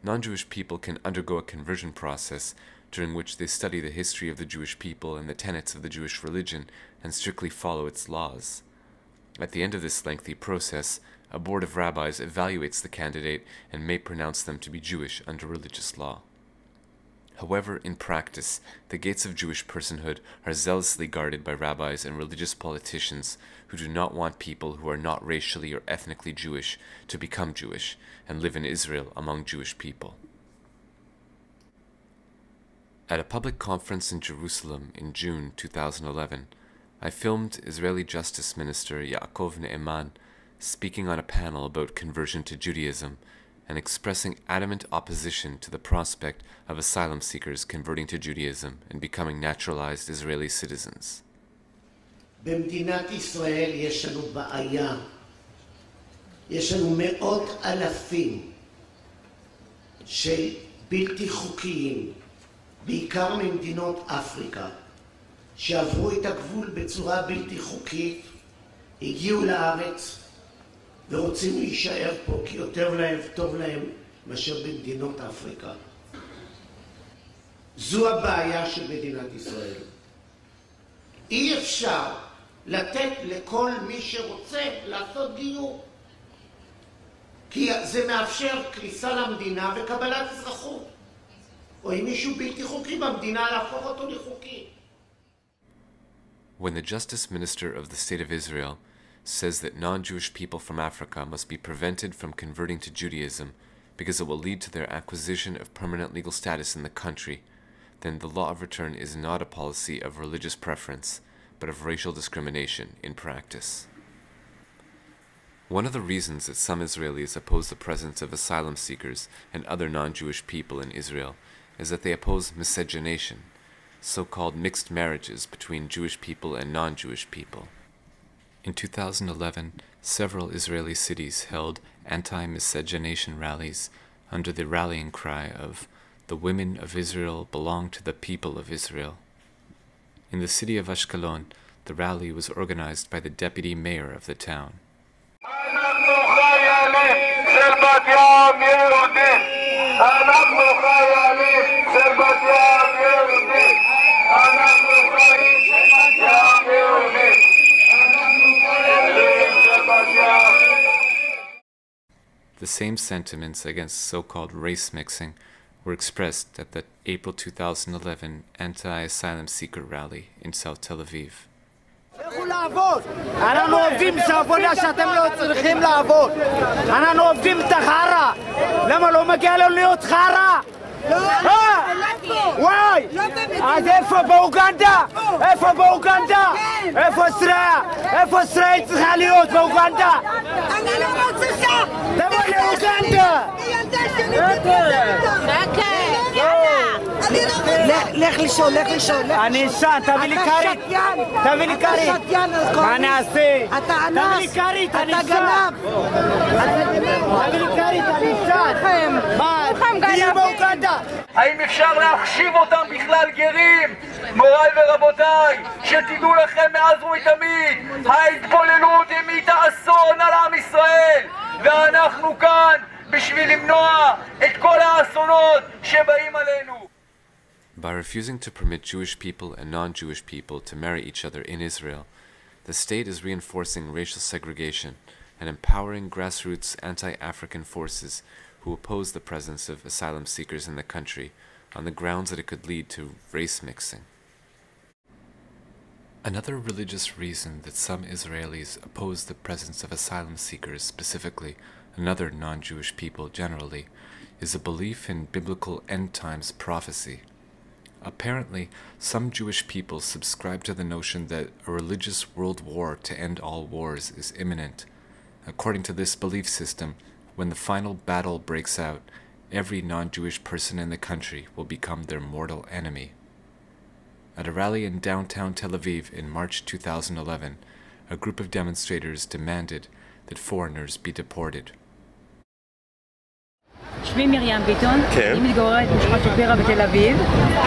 non-Jewish people can undergo a conversion process during which they study the history of the Jewish people and the tenets of the Jewish religion and strictly follow its laws. At the end of this lengthy process, a board of rabbis evaluates the candidate and may pronounce them to be Jewish under religious law. However, in practice, the gates of Jewish personhood are zealously guarded by rabbis and religious politicians who do not want people who are not racially or ethnically Jewish to become Jewish and live in Israel among Jewish people. At a public conference in Jerusalem in June 2011, I filmed Israeli Justice Minister Yaakov Ne'eman speaking on a panel about conversion to Judaism and expressing adamant opposition to the prospect of asylum seekers converting to Judaism and becoming naturalized Israeli citizens. במדינת ישראל יש לנו בעיה. יש לנו מאות אלפים של בלתי חוקיים, בעיקר ממדינות אפריקה, שעברו את הגבול בצורה בלתי חוקית, הגיעו לארץ ורוצים להישאר פה כי יותר להם טוב להם מאשר במדינות אפריקה. זו הבעיה של מדינת ישראל. אי אפשר לתת לכל מי שרוצה לעשות גיור, כי זה מאפשר כניסה למדינה וקבלת אזרחות, או אם מישהו בלתי חוקי במדינה להפוך אותו לחוקי. When the Justice Minister of the State of Israel says that non-Jewish people from Africa must be prevented from converting to Judaism because it will lead to their acquisition of permanent legal status in the country, then the law of return is not a policy of religious preference, but of racial discrimination in practice. One of the reasons that some Israelis oppose the presence of asylum seekers and other non-Jewish people in Israel is that they oppose miscegenation, so-called mixed marriages between Jewish people and non-Jewish people. In 2011, several Israeli cities held anti-miscegenation rallies under the rallying cry of "The women of Israel belong to the people of Israel." In the city of Ashkelon, the rally was organized by the deputy mayor of the town. The same sentiments against so-called race mixing were expressed at the April 2011 anti-asylum seeker rally in South Tel Aviv. אנחנו עובדים שעבודה שאתם לא צריכים לעבוד. אנחנו עובדים את החרה. למה לא מגיע לנו להיות חרה? וואי! אז איפה באוגנדה? איפה באוגנדה? איפה ישראל? איפה ישראל צריכה להיות באוגנדה? אני לא רוצה שם! תבוא לאוגנדה! לך לישון, לך לישון. אני אשן, תביא לי כרית. תביא לי כרית. מה נעשה? תביא לי כרית, אני אשן. תביא לי כרית, אני אשן. מה? תהיה באוגנדה. האם אפשר להחשיב אותם בכלל גרים? מוריי ורבותיי, שתדעו לכם מאז ומתמיד, ההתבוללות המיטה אסון על עם ישראל, ואנחנו כאן בשביל למנוע את כל האסונות שבאים עלינו. By refusing to permit Jewish people and non-Jewish people to marry each other in Israel, the state is reinforcing racial segregation and empowering grassroots anti-African forces who oppose the presence of asylum seekers in the country on the grounds that it could lead to race mixing. Another religious reason that some Israelis oppose the presence of asylum seekers specifically, and other non-Jewish people generally, is a belief in biblical end-times prophecy. Apparently, some Jewish people subscribe to the notion that a religious world war to end all wars is imminent. According to this belief system, when the final battle breaks out, every non-Jewish person in the country will become their mortal enemy. At a rally in downtown Tel Aviv in March 2011, a group of demonstrators demanded that foreigners be deported. שמי מרים ביטון, אני מתגוררת במשפחת שפירא בתל אביב,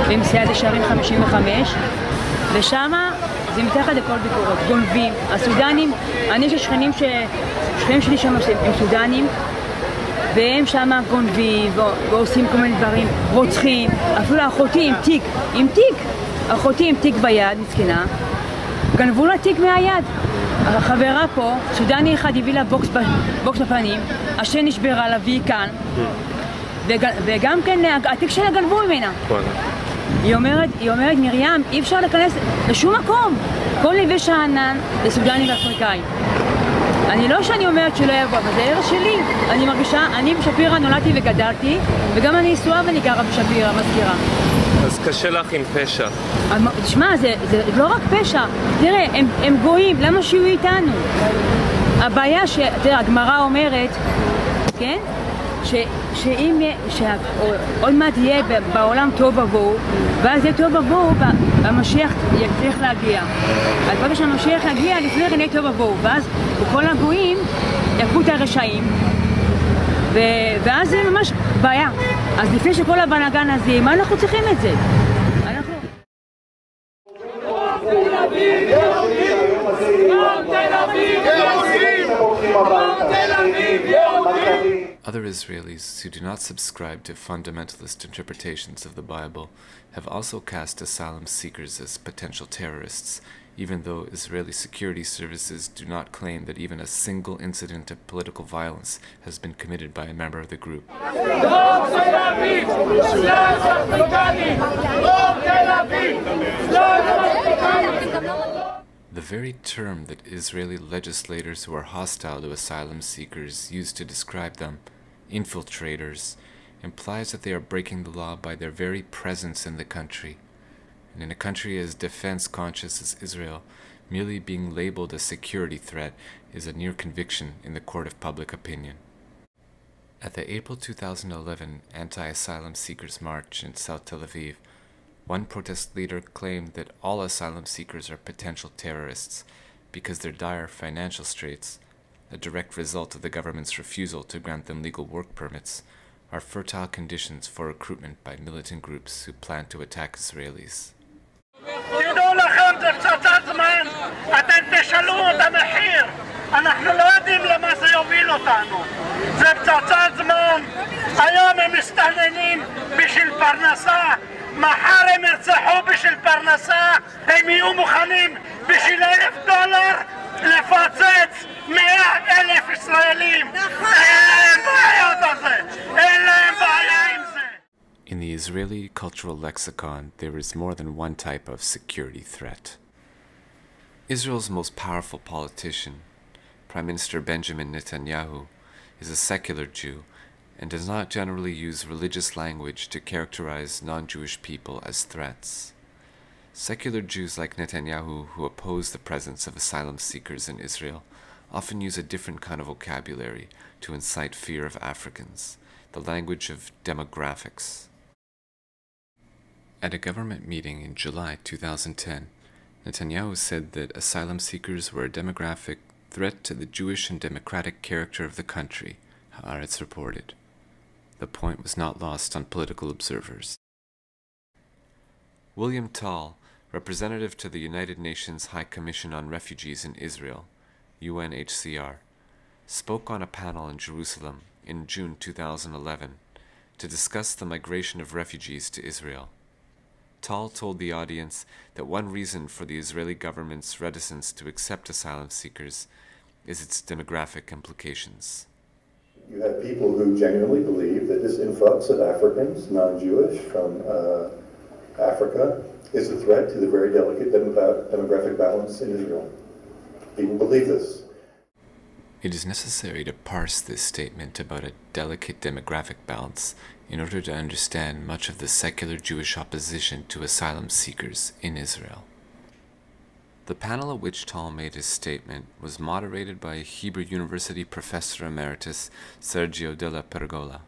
במסעד שערים 55, ושם זה מתחת לכל ביקורת, גונבים, הסודנים, אני יש שכנים שלי שם הם סודנים, והם שם גונבים ועושים כל מיני דברים, רוצחים, אפילו אחותי עם תיק, אחותי עם תיק ביד, מסכנה, גנבו לה תיק מהיד. החברה פה, סודני אחד הביא לה בוקס בפנים, השן נשברה לה והיא כאן, וגם כן התיק שלה גנבו ממנה. היא אומרת, מרים, אי אפשר להיכנס לשום מקום, כל נווה שאנן זה סודנים ואפריקאים. אני לא שאני אומרת שלא יבוא, אבל זה ארץ שלי. אני מרגישה, אני בשפירא נולדתי וגדלתי, וגם אני נשואה ואני גרה בשפירא, מזכירה. אז קשה לך עם פשע. תשמע, זה לא רק פשע. תראה, הם גויים, למה שיהיו איתנו? הבעיה תראה, הגמרא אומרת, כן? שעוד מעט יהיה בעולם טוב ובוהו, ואז יהיה טוב ובוהו, והמשיח יצטרך להגיע. אז ברגע שהמשיח יגיע, לפני כן יהיה טוב ובוהו, ואז כל הגויים יקחו את הרשעים, ואז זה ממש בעיה. אז לפני שכל הבלגן הזה, מה אנחנו צריכים את זה? Other Israelis who do not subscribe to fundamentalist interpretations of the Bible have also cast asylum seekers as potential terrorists, even though Israeli security services do not claim that even a single incident of political violence has been committed by a member of the group. The very term that Israeli legislators who are hostile to asylum seekers use to describe them, infiltrators, implies that they are breaking the law by their very presence in the country. And in a country as defense-conscious as Israel, merely being labeled a security threat is a near conviction in the court of public opinion. At the April 2011 anti-asylum seekers march in South Tel Aviv, one protest leader claimed that all asylum seekers are potential terrorists because their dire financial straits, a direct result of the government's refusal to grant them legal work permits, are fertile conditions for recruitment by militant groups who plan to attack Israelis. תדעו לכם, זה פצצת זמן, אתם תשאלו את המחיר, אנחנו לא יודעים למה זה יוביל אותנו, זה פצצת זמן, היום הם מסתננים בשביל פרנסה, מחר הם ירצחו בשביל פרנסה, הם יהיו מוכנים בשביל $1,000 לפוצץ 100,000 ישראלים, אין להם בעיות על זה, אין להם בעיה עם זה. In the Israeli cultural lexicon, there is more than one type of security threat. Israel's most powerful politician, Prime Minister Benjamin Netanyahu, is a secular Jew and does not generally use religious language to characterize non-Jewish people as threats. Secular Jews like Netanyahu, who oppose the presence of asylum seekers in Israel, often use a different kind of vocabulary to incite fear of Africans, the language of demographics. At a government meeting in July 2010, Netanyahu said that asylum seekers were a demographic threat to the Jewish and democratic character of the country, Haaretz reported. The point was not lost on political observers. William Tall, representative to the United Nations High Commission on Refugees in Israel, UNHCR, spoke on a panel in Jerusalem in June 2011 to discuss the migration of refugees to Israel. Tall told the audience that one reason for the Israeli government's reticence to accept asylum seekers is its demographic implications. You have people who genuinely believe that this influx of Africans, non-Jewish, from Africa is a threat to the very delicate demographic balance in Israel. People believe this. It is necessary to parse this statement about a delicate demographic balance in order to understand much of the secular Jewish opposition to asylum seekers in Israel. The panel at which Tall made his statement was moderated by Hebrew University Professor Emeritus Sergio Della Pergola.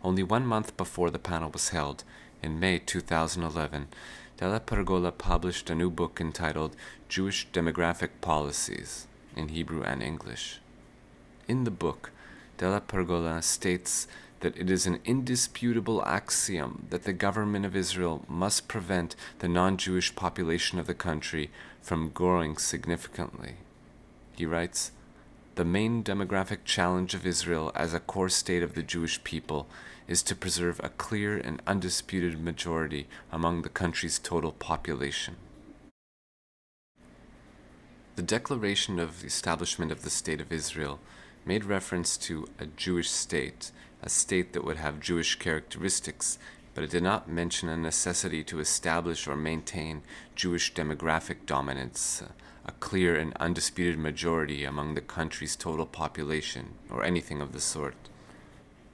Only 1 month before the panel was held, in May 2011, Della Pergola published a new book entitled Jewish Demographic Policies, in Hebrew and English. In the book, Della Pergola states that it is an indisputable axiom that the government of Israel must prevent the non-Jewish population of the country from growing significantly. He writes, the main demographic challenge of Israel as a core state of the Jewish people is to preserve a clear and undisputed majority among the country's total population. The declaration of the establishment of the State of Israel made reference to a Jewish state, a state that would have Jewish characteristics, but it did not mention a necessity to establish or maintain Jewish demographic dominance, a clear and undisputed majority among the country's total population, or anything of the sort.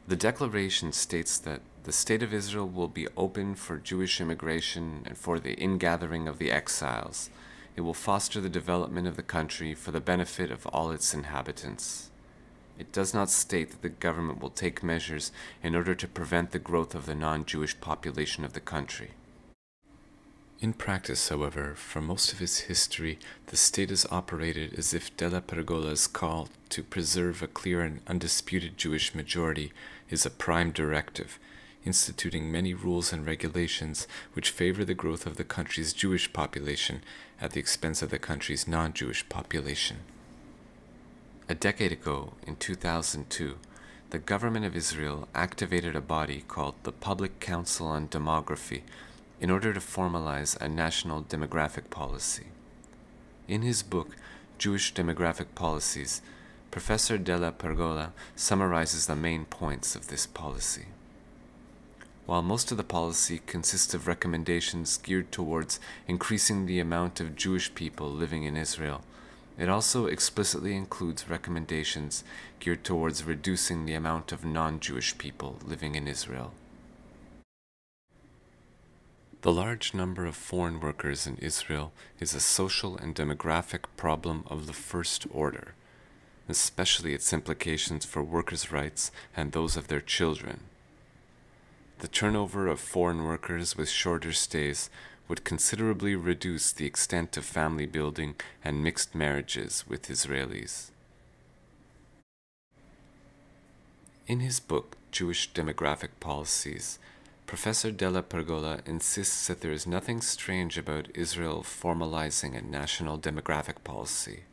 The declaration states that the State of Israel will be open for Jewish immigration and for the ingathering of the exiles. It will foster the development of the country for the benefit of all its inhabitants. It does not state that the government will take measures in order to prevent the growth of the non-Jewish population of the country. In practice, however, for most of its history, the state has operated as if Della Pergola's call to preserve a clear and undisputed Jewish majority is a prime directive, instituting many rules and regulations which favor the growth of the country's Jewish population at the expense of the country's non-Jewish population. A decade ago, in 2002, the government of Israel activated a body called the Public Council on Demography in order to formalize a national demographic policy. In his book, Jewish Demographic Policies, Professor Della Pergola summarizes the main points of this policy. While most of the policy consists of recommendations geared towards increasing the amount of Jewish people living in Israel, it also explicitly includes recommendations geared towards reducing the amount of non-Jewish people living in Israel. The large number of foreign workers in Israel is a social and demographic problem of the first order, especially its implications for workers' rights and those of their children. The turnover of foreign workers with shorter stays would considerably reduce the extent of family building and mixed marriages with Israelis. In his book, Jewish Demographic Policies, Professor Della Pergola insists that there is nothing strange about Israel formalizing a national demographic policy.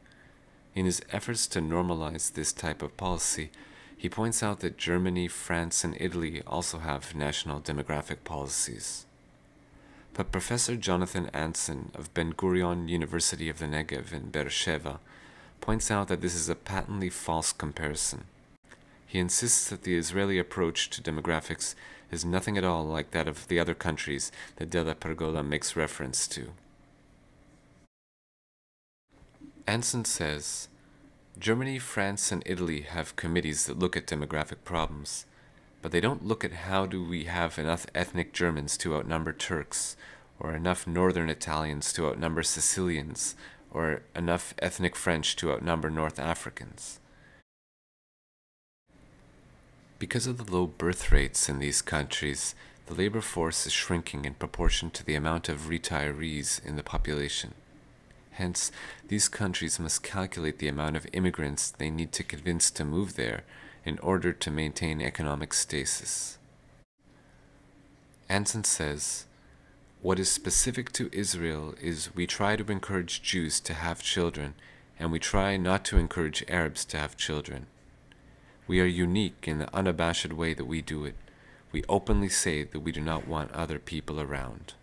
In his efforts to normalize this type of policy, he points out that Germany, France, and Italy also have national demographic policies. But Professor Jonathan Anson of Ben Gurion University of the Negev in Beersheba points out that this is a patently false comparison. He insists that the Israeli approach to demographics is nothing at all like that of the other countries that Della Pergola makes reference to. Anson says, Germany, France, and Italy have committees that look at demographic problems, but they don't look at how do we have enough ethnic Germans to outnumber Turks, or enough Northern Italians to outnumber Sicilians, or enough ethnic French to outnumber North Africans. Because of the low birth rates in these countries, the labor force is shrinking in proportion to the amount of retirees in the population. Hence, these countries must calculate the amount of immigrants they need to convince to move there in order to maintain economic stasis. Anson says, what is specific to Israel is we try to encourage Jews to have children, and we try not to encourage Arabs to have children. We are unique in the unabashed way that we do it. We openly say that we do not want other people around.